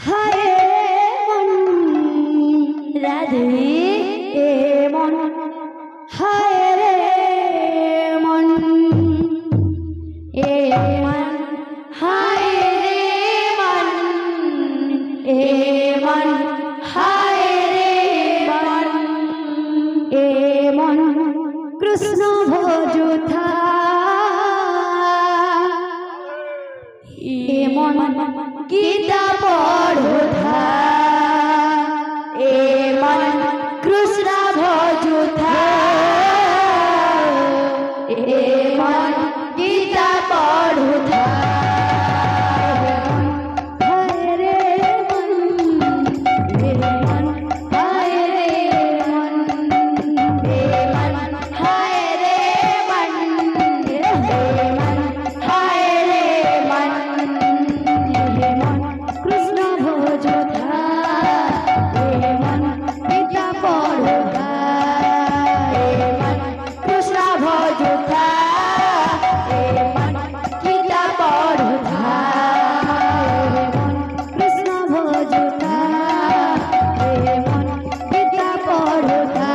হায় মন রাধে এ মন হায় রে মন এ মন হায় রে মন এ মন হায় রে মন এ মন কৃষ্ণ ভজুথা এ মন গীতা পড়ুথা এ মন কৃষ্ণ ভজুথা এ মন গীতা পড়ুথা হায় রে মন এ মন হায় রে মন এ মন হায় রে মন এ মন হায় রে মন এ মন কৃষ্ণ ভজুথা এ মন গীতা পড়ুথা এ মন কৃষ্ণ ভজুথা এ মন গীতা পড়ুথা এ মন কৃষ্ণ ভজুথা এ মন গীতা পড়ুথা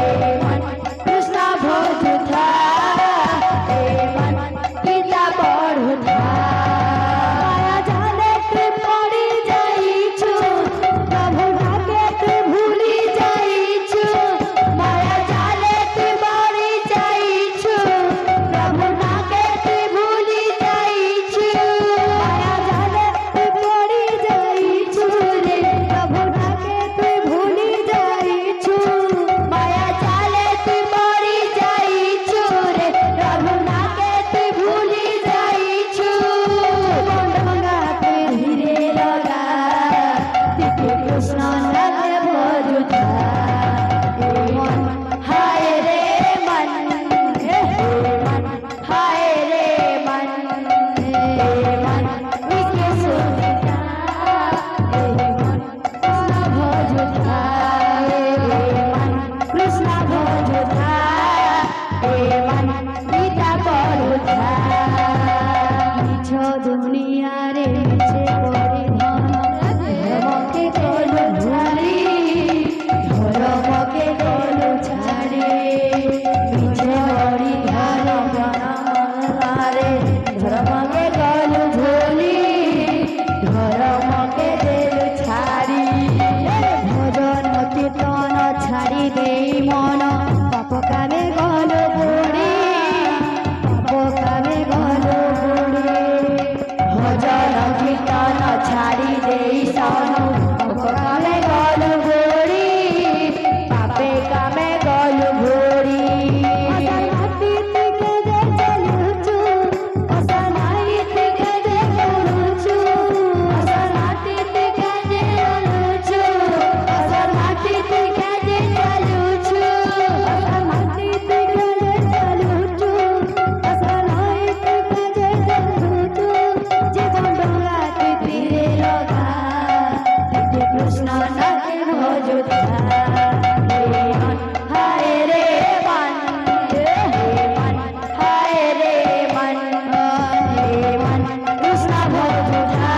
এ মন কৃষ্ণ ভজুথা এ মন গীতা পড়ুথা মায়া জালে তুই পড়ি যাইছু প্রভু ডাকে তুই ভুলি যাইছু মায়া জালে তুই পড়ি যাইছু প্রভু ডাকে তুই ভুলি যাইছু মায়া জালে তুই পড়ি যাইছু রে প্রভু ডাকে তুই ভুলি যাইছু মায়া জালে তুই পড়ি যাইছু রে প্রভু ডাকে তুই ভুলি যাইছু মন মঙ্গা তুই ধীরে লগা তিকে কৃষ্ণ নামে ভজুথা এ মন হায় রে মন এ মন হায় রে মন এ মন বিকে সুনিতা এ মন কৃষ্ণ ভজুথা এ মন কৃষ্ণ ভজুথা এ মন গীতা পড়ুথা নিছ দুনিয়ারে মিছে পরিধান ধর্মকে কলু ছাড়ি ধর্মকে কলু ছাড়ি মিছে পরিধান বনারে ধর্মকে কলু ভুলি ধর্মকে দেলু ছাড়ি ভজন কীর্তন ছাড়ি দেই মন পাপ কামে গলু বুড়ি পাপ কামে গলু বুড়ি ভজন কীর্তন ছাড়ি দেই সনু পাপ কামে গলু বুড়ি পাপে কামে গলু বুড়ি অসনাতি থেকে যে চলুচু অসনাই থেকে যে চলুচু অসনাতি থেকে যে চলুচু অসনাতি থেকে যে চলুচু অসনাতি থেকে যে চলুচু অসনাই থেকে যে চলুচু জীবন ডোলাতে ফিরে লগা তিকে কৃষ্ণ নামে ভজুথা এ মন হায় রে মন এ মন হায় রে মন এ মন কৃষ্ণ ভজুথা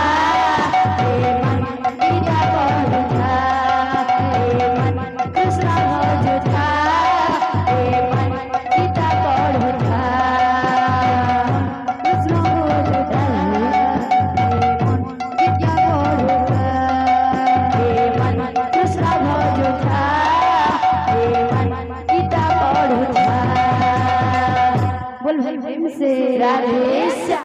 এ মন গীতা পড়ুথা এ মন কৃষ্ণ ভজুথা এ মন গীতা পড়ুথা কৃষ্ণ ভজুথা এ মন গীতা পড়ুথা এ মন কৃষ্ণ ভজুথা এ মন গীতা পড়ুথা बोल भाई प्रेम से राधे।